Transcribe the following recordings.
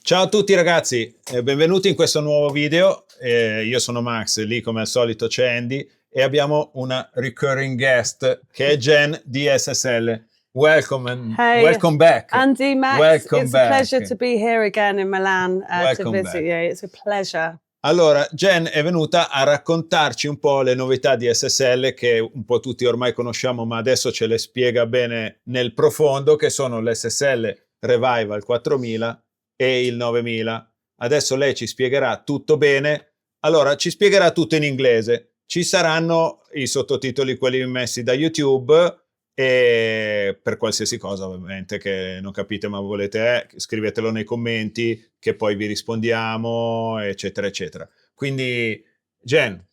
Ciao a tutti ragazzi, benvenuti in questo nuovo video. Io sono Max, lì come al solito c'è Andy e abbiamo una recurring guest che è Jen di SSL. Welcome and welcome back. Andy, Max, welcome it's back. a pleasure to be here again in Milan to visit you. It's a pleasure. Allora, Jen è venuta a raccontarci un po' le novità di SSL che un po' tutti ormai conosciamo, ma adesso ce le spiega bene nel profondo, che sono l'SSL Revival 4000 e il 9000. Adesso lei ci spiegherà tutto bene. Allora, ci spiegherà tutto in inglese. Ci saranno i sottotitoli, quelli messi da YouTube, e per qualsiasi cosa ovviamente che non capite ma volete, scrivetelo nei commenti che poi vi rispondiamo, eccetera eccetera. Quindi Jen,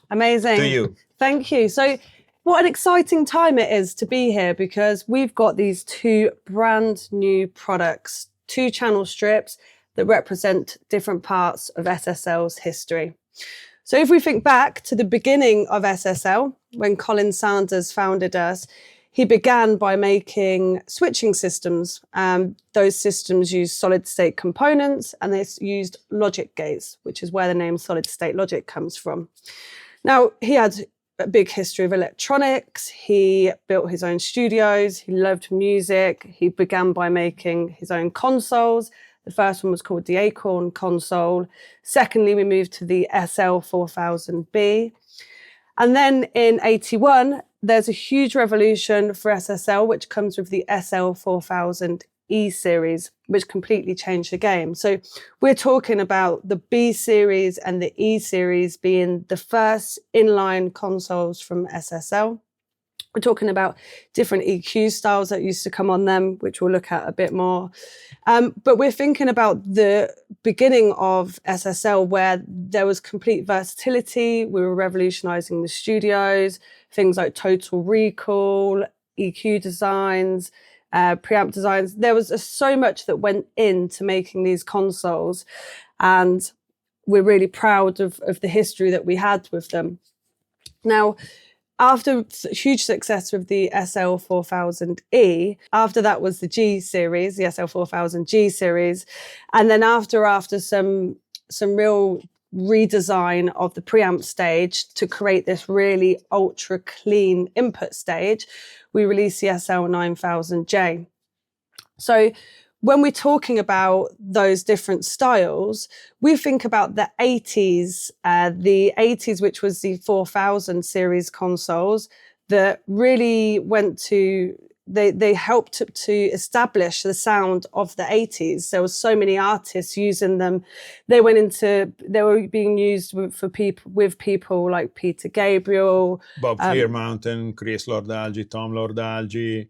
amazing, to you. Thank you. So what an exciting time it is to be here, because we've got these two brand new products, two channel strips that represent different parts of SSL's history. So if we think back to the beginning of SSL, when Colin Sanders founded us, he began by making switching systems. Those systems used solid state components and they used logic gates, which is where the name solid state logic comes from. Now, he had a big history of electronics. He built his own studios. He loved music. He began by making his own consoles. The first one was called the Acorn console. Secondly, we moved to the SL4000B. And then in 81, there's a huge revolution for SSL, which comes with the SL4000E series, which completely changed the game. So we're talking about the B series and the E series being the first inline consoles from SSL. We're talking about different EQ styles that used to come on them, which we'll look at a bit more. But we're thinking about the beginning of SSL, where there was complete versatility. We were revolutionizing the studios, things like total recall, EQ designs, preamp designs. There was so much that went into making these consoles, and we're really proud of the history that we had with them. Now, after huge success with the SL4000E, after that was the G series, the SL4000G series. And then after some real redesign of the preamp stage to create this really ultra clean input stage, we released the SL9000J. So when we're talking about those different styles, we think about the 80s, which was the 4000 series consoles that really went to, they helped to establish the sound of the 80s. There was so many artists using them. They were being used with people like Peter Gabriel, Bob Clearmountain, Chris Lord-Alge, Tom Lord-Alge,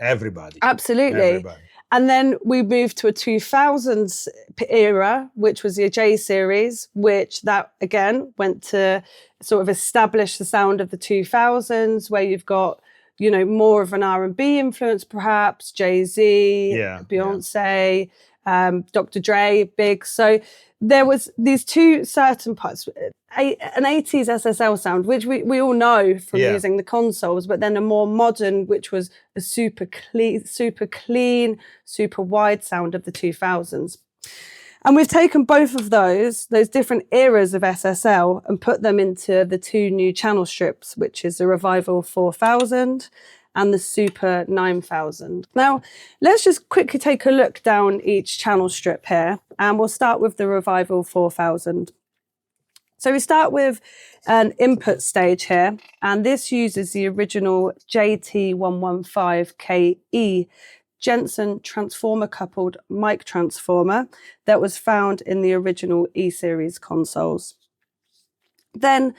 everybody. Absolutely. Everybody. And then we moved to a 2000s era, which was the J series, which that again went to sort of establish the sound of the 2000s, where you've got, you know, more of an R&B influence, perhaps Jay-Z, Beyonce, Dr. Dre, big. So there was these two certain parts, an 80s SSL sound, which we all know from using the consoles, but then a more modern, which was a super clean, super wide sound of the 2000s. And we've taken both of those different eras of SSL and put them into the two new channel strips, which is the Revival 4000 and the Super 9000. Now, let's just quickly take a look down each channel strip here, and we'll start with the Revival 4000. So we start with an input stage here, and this uses the original JT115KE Jensen transformer coupled mic transformer that was found in the original E-series consoles. Then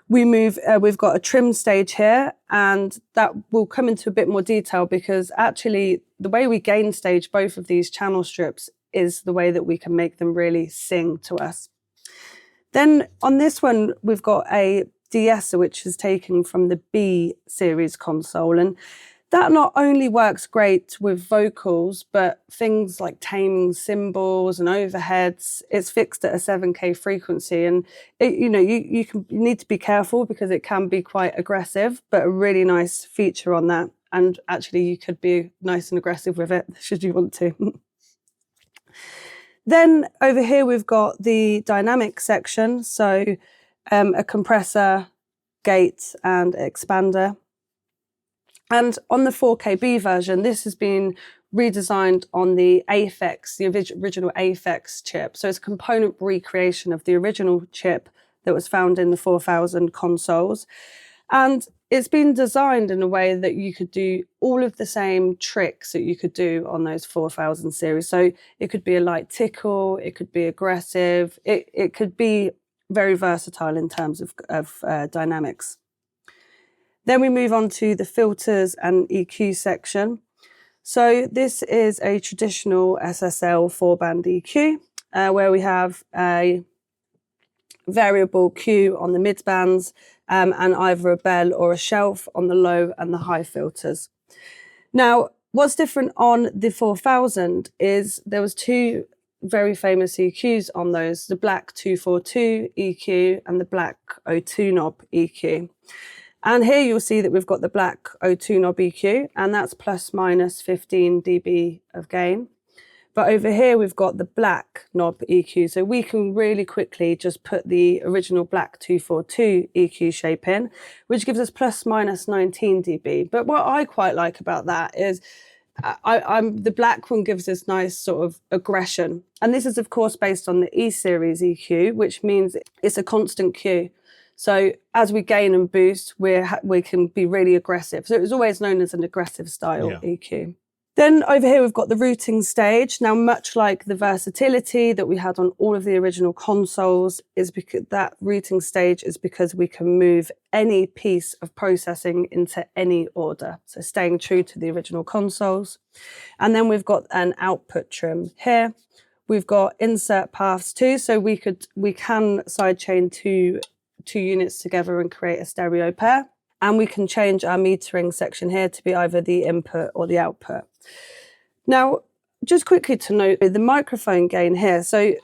we've got a trim stage here, and that will come into a bit more detail because actually the way we gain stage both of these channel strips is the way that we can make them really sing to us. Then on this one, we've got a de-esser, which is taken from the B series console. And that not only works great with vocals, but things like taming cymbals and overheads, it's fixed at a 7K frequency. And it, you need to be careful because it can be quite aggressive, but a really nice feature on that. And actually you could be nice and aggressive with it should you want to. Then over here, we've got the dynamic section. So a compressor, gate and expander. And on the 4KB version, this has been redesigned on the AFX, the original AFX chip. So it's a component recreation of the original chip that was found in the 4000 consoles. And it's been designed in a way that you could do all of the same tricks that you could do on those 4000 series. So it could be a light tickle, it could be aggressive, it could be very versatile in terms of dynamics. Then we move on to the filters and EQ section. So this is a traditional SSL 4-band EQ, where we have a variable Q on the mid bands and either a bell or a shelf on the low and the high filters. Now, what's different on the 4000 is there was two very famous EQs on those, the black 242 EQ and the black O2 knob EQ. And here you'll see that we've got the black O2 knob EQ, and that's plus minus 15 dB of gain. But over here, we've got the black knob EQ. So we can really quickly just put the original black 242 EQ shape in, which gives us plus minus 19 dB. But what I quite like about that is the black one gives this nice sort of aggression. And this is, of course, based on the E-series EQ, which means it's a constant Q. So as we gain and boost, we can be really aggressive. So it was always known as an aggressive style EQ. Then over here, we've got the routing stage. Now, much like the versatility that we had on all of the original consoles, is because that routing stage is because we can move any piece of processing into any order. So staying true to the original consoles. And then we've got an output trim here. We've got insert paths too. So we can sidechain two units together and create a stereo pair. And we can change our metering section here to be either the input or the output. Now, just quickly to note the microphone gain here. So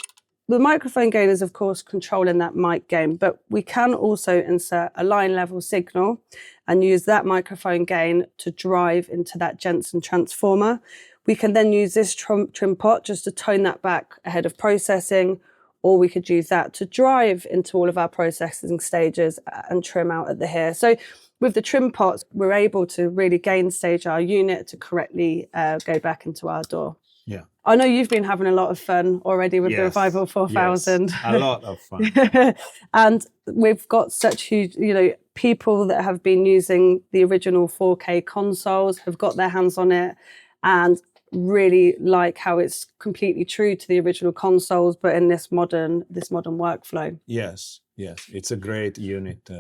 the microphone gain is, of course, controlling that mic gain, but we can also insert a line level signal and use that microphone gain to drive into that Jensen transformer. We can then use this trim pot just to tone that back ahead of processing, or we could use that to drive into all of our processing stages and trim out at the here. So with the trim pots, we're able to really gain stage our unit to correctly go back into our DAW. Yeah. I know you've been having a lot of fun already with the Revival 4000. Yes, a lot of fun. And we've got such huge, people that have been using the original 4K consoles, have got their hands on it and really like how it's completely true to the original consoles, but in this modern workflow. Yes, it's a great unit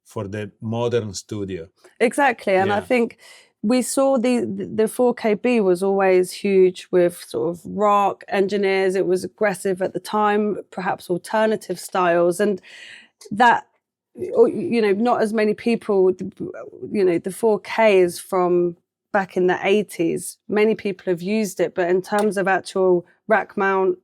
for the modern studio. Exactly, and I think we saw the 4KB was always huge with sort of rock engineers. It was aggressive at the time, perhaps alternative styles, and that not as many people. The 4K is from back in the 80s. Many people have used it, but in terms of actual rack mount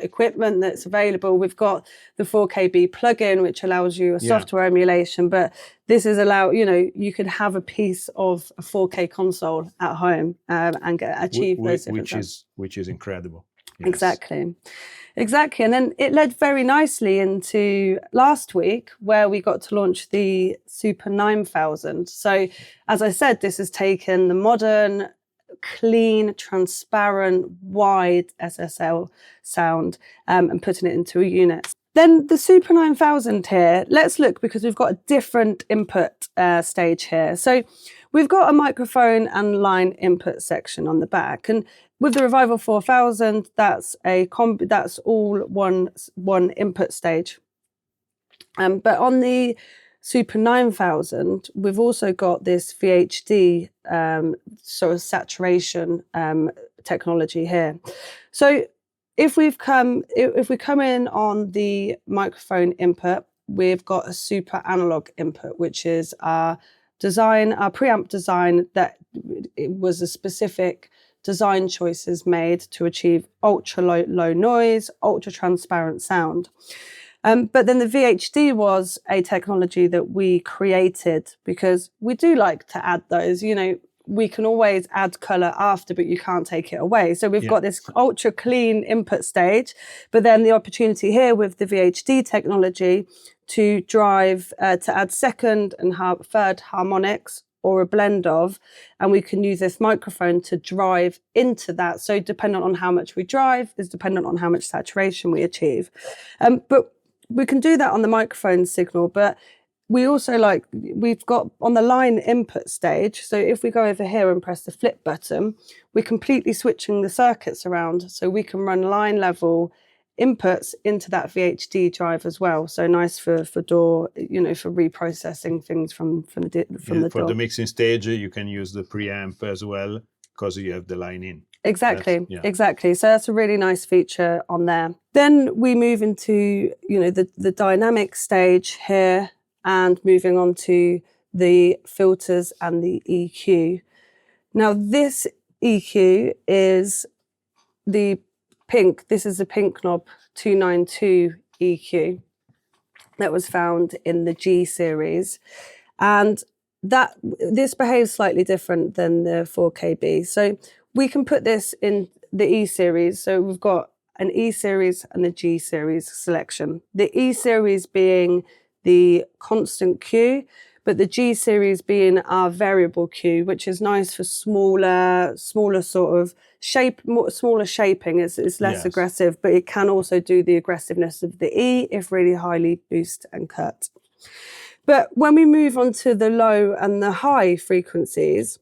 equipment that's available, we've got the 4KB plugin, which allows you a software emulation, but this is you could have a piece of a 4K console at home and achieve those which is incredible. Yes. Exactly. And then it led very nicely into last week, where we got to launch the Super 9000. So as I said, this has taken the modern, clean, transparent, wide SSL sound and putting it into a unit. Then the Super 9000 here, let's look, because we've got a different input stage here. So we've got a microphone and line input section on the back, and with the Revival 4000, that's all one input stage. But on the Super 9000, we've also got this VHD sort of saturation technology here. So if we come in on the microphone input, we've got a super analog input, which is our preamp design that it was a specific design choices made to achieve ultra low noise, ultra transparent sound. But then the VHD was a technology that we created because we do like to add those. we can always add color after, but you can't take it away. So we've got this ultra clean input stage, but then the opportunity here with the VHD technology to drive, to add second and third harmonics or a blend of, and we can use this microphone to drive into that. So dependent on how much we drive is dependent on how much saturation we achieve. But we can do that on the microphone signal, but we also we've got on the line input stage. So if we go over here and press the flip button, we're completely switching the circuits around. So we can run line level inputs into that VHD drive as well. So nice for DAW, for reprocessing things from the DAW. For the mixing stage, you can use the preamp as well because you have the line in. Exactly, exactly. So that's a really nice feature on there. Then we move into, the dynamic stage here, and moving on to the filters and the EQ. Now this EQ is the pink. This is the pink knob 292 EQ that was found in the G series. And this behaves slightly different than the 4KB. So we can put this in the E series. So we've got an E series and the G series selection. The E series being the constant Q, but the G series being our variable Q, which is nice for smaller sort of smaller shaping. It's less aggressive, but it can also do the aggressiveness of the E if really highly boost and cut. But when we move on to the low and the high frequencies,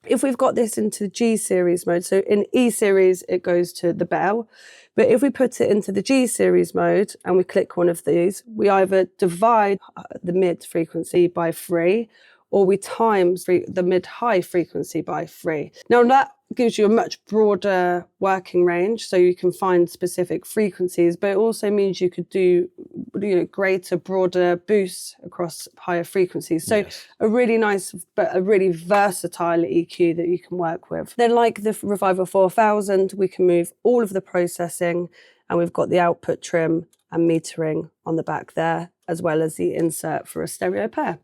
if we've got this into G series mode, so in E series, it goes to the bell. But if we put it into the G series mode and we click one of these, we either divide the mid frequency by 3, or we times the mid-high frequency by 3. Now that gives you a much broader working range, so you can find specific frequencies, but it also means you could do greater, broader boosts across higher frequencies. So a really nice, but a really versatile EQ that you can work with. Then like the Revival 4000, we can move all of the processing, and we've got the output trim and metering on the back there, as well as the insert for a stereo pair.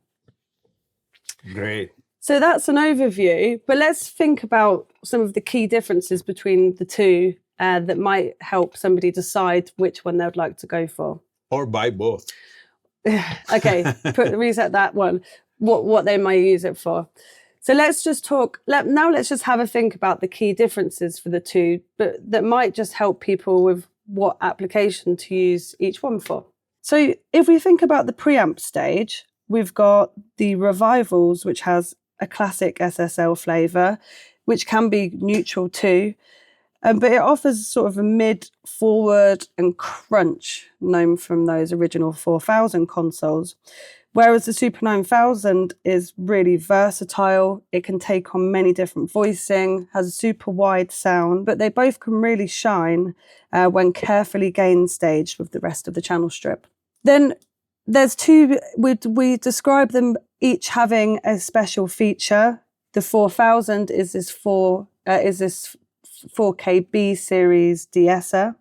Great. So that's an overview, but let's think about some of the key differences between the two that might help somebody decide which one they'd like to go for. Or buy both. Okay, reset that one, what they might use it for. So let's just talk, now let's just have a think about the key differences for the two, but that might just help people with what application to use each one for. So if we think about the preamp stage, we've got the Revivals, which has a classic SSL flavour, which can be neutral too, but it offers sort of a mid, forward and crunch known from those original 4000 consoles. Whereas the Super 9000 is really versatile. It can take on many different voicing, has a super wide sound, but they both can really shine when carefully gain staged with the rest of the channel strip. Then there's two, we describe them each having a special feature. The 4000 is this 4KB series de-esser,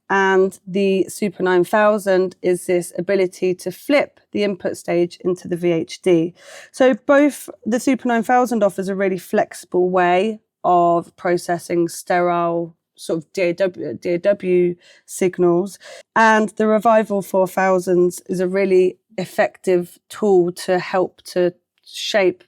and the Super 9000 is this ability to flip the input stage into the VHD. So both the Super 9000 offers a really flexible way of processing sterile sort of DAW signals, and the Revival 4000 is a really effective tool to help to shape,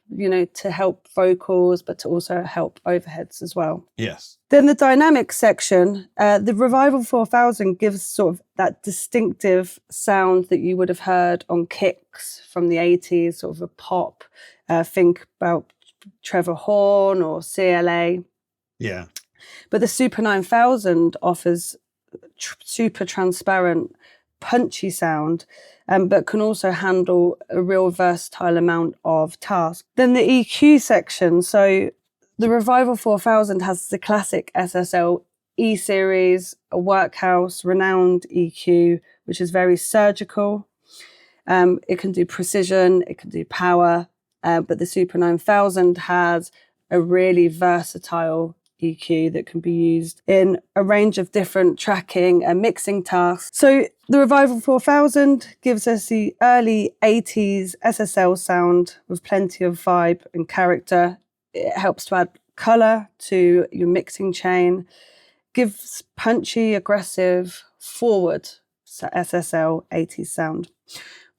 to help vocals, but to also help overheads as well. Yes. Then the dynamic section, the Revival 4000 gives sort of that distinctive sound that you would have heard on kicks from the 80s, sort of a pop. Think about Trevor Horn or CLA. Yeah. But the Super 9000 offers super transparent, punchy sound, but can also handle a real versatile amount of tasks. Then the EQ section. So the Revival 4000 has the classic SSL E series, a workhouse, renowned EQ, which is very surgical. It can do precision, it can do power, but the Super 9000 has a really versatile EQ that can be used in a range of different tracking and mixing tasks. So the Revival 4000 gives us the early 80s SSL sound with plenty of vibe and character. it helps to add colour to your mixing chain, gives punchy, aggressive, forward SSL 80s sound.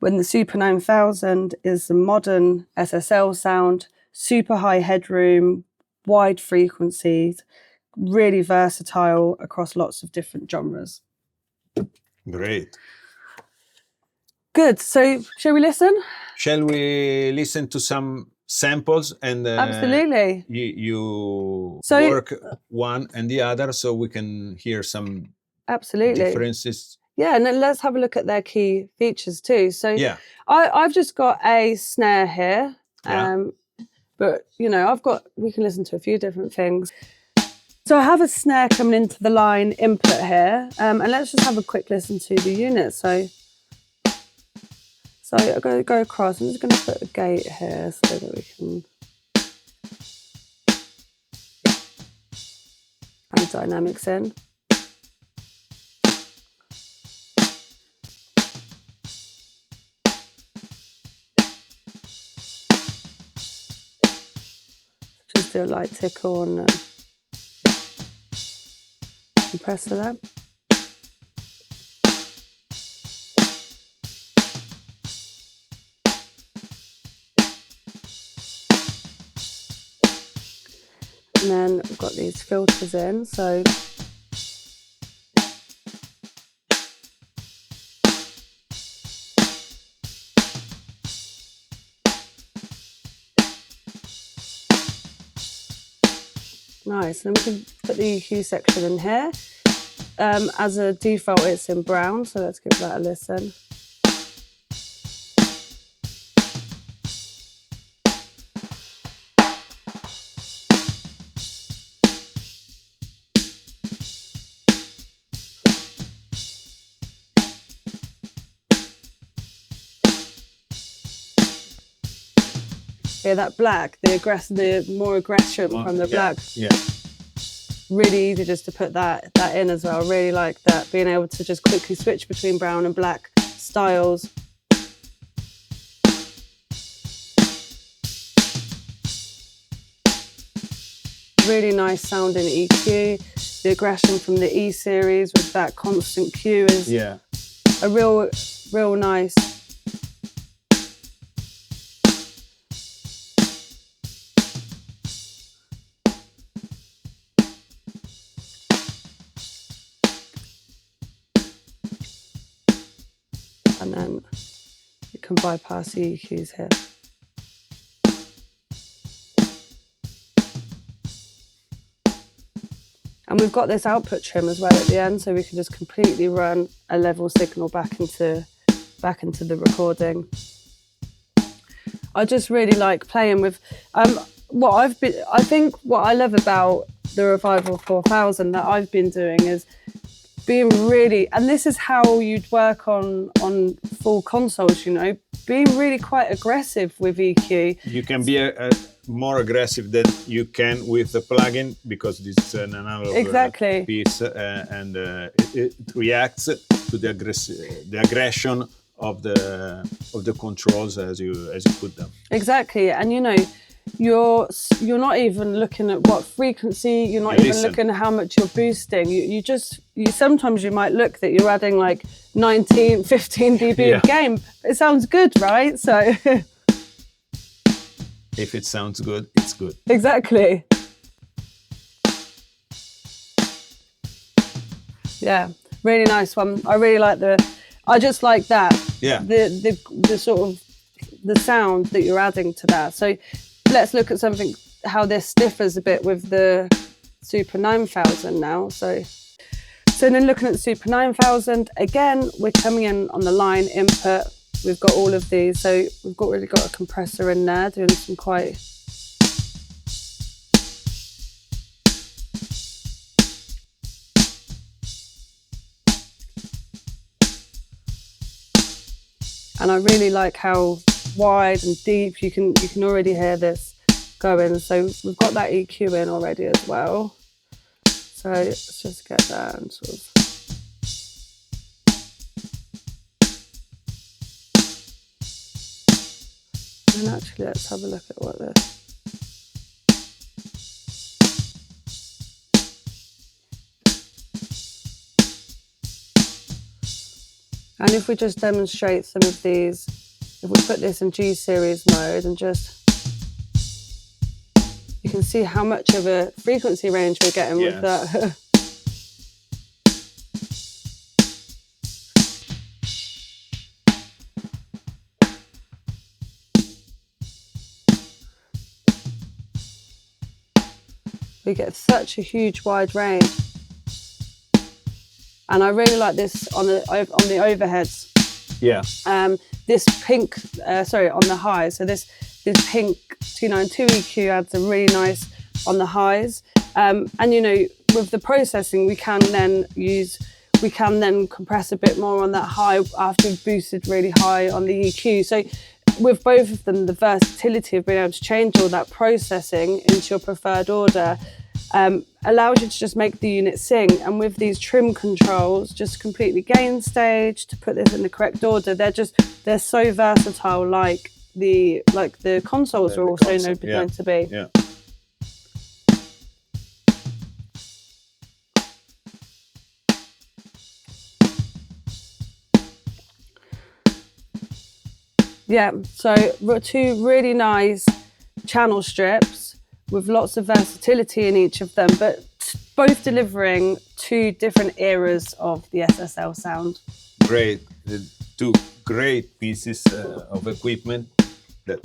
When the Super 9000 is the modern SSL sound, super high headroom, wide frequencies, really versatile across lots of different genres. Great. Good. So shall we listen? Shall we listen to some samples and Absolutely. you So, work one and the other so we can hear some absolutely differences? Yeah, and then let's have a look at their key features too. So Yeah. I've just got a snare here, Yeah. but you know, we can listen to a few different things. So I have a snare coming into the line input here, and let's just have a quick listen to the unit. So I'm going to go across. I'm just going to put a gate here so that we can add dynamics in. Just do a light tickle on the compressor there. And then we've got these filters in, so nice. And then we can put the EQ section in here. As a default, it's in brown, so let's give that a listen. Yeah, that black, the more aggression from the black. Yeah. Really easy just to put that in as well. Really like that, being able to just quickly switch between brown and black styles. Really nice sounding EQ. The aggression from the E series with that constant Q is a real nice. And then you can bypass the EQs here. And we've got this output trim as well at the end, so we can just completely run a level signal back into the recording. I just really like playing with I think what I love about the Revival 4000 that I've been doing is being really, and this is how you'd work on full consoles, you know, being really quite aggressive with EQ. You can be more aggressive than you can with the plugin because this is an analog piece, and it reacts to the aggression of the controls as you put them. Exactly, and you know, you're not even looking at what frequency, you're not even looking at how much you're boosting. You sometimes you might look that you're adding like 15 dB of gain. It sounds good, right? So if it sounds good, it's good. Exactly. Yeah, really nice one. I really like I just like that. Yeah. The sort of the sound that you're adding to that. So let's look at something, how this differs a bit with the Super 9000 now. So then looking at the Super 9000, again, we're coming in on the line input. We've got all of these. So we've really got a compressor in there doing some quite... And I really like how wide and deep you can already hear this going. So we've got that EQ in already as well. So let's just get that and sort of. And actually, let's have a look at what this. And if we just demonstrate some of these, if we put this in G series mode and just, you can see how much of a frequency range we're getting with that. We get such a huge wide range. And I really like this on the overheads. Yeah. This pink, on the highs. So this pink 292 EQ adds a really nice on the highs. And you know, with the processing, we can then compress a bit more on that high after we've boosted really high on the EQ. So with both of them, the versatility of being able to change all that processing into your preferred order allows you to just make the unit sing. And with these trim controls, just completely gain stage to put this in the correct order. They're so versatile, like the consoles are also known to be. Yeah. Yeah, so two really nice channel strips with lots of versatility in each of them, but both delivering two different eras of the SSL sound. Great. Two great pieces of equipment that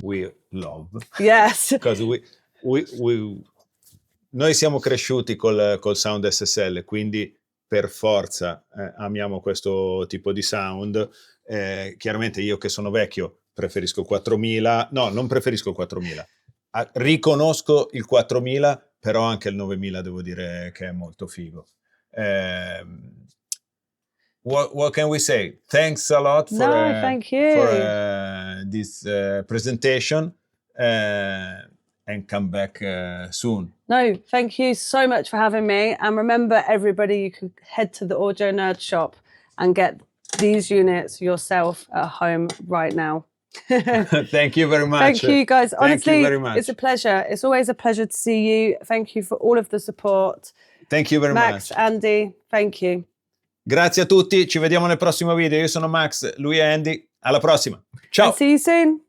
we love. Yes. Because noi siamo cresciuti col sound SSL, quindi per forza amiamo questo tipo di sound. Chiaramente io che sono vecchio preferisco il 4000, no, non preferisco il 4000, riconosco il 4000, però anche il 9000 devo dire che è molto figo. What can we say? Thanks a lot Thank you. for this presentation, and come back soon. No, thank you so much for having me. And remember, everybody, you can head to the Audio Nerd shop and get these units yourself at home right now. Thank you very much. Thank you, guys. Honestly, you very much. It's a pleasure. It's always a pleasure to see you. Thank you for all of the support. Thank you very much. Max, Andy, thank you. Grazie a tutti, ci vediamo nel prossimo video. Io sono Max, lui è Andy. Alla prossima. Ciao. I'll see you soon.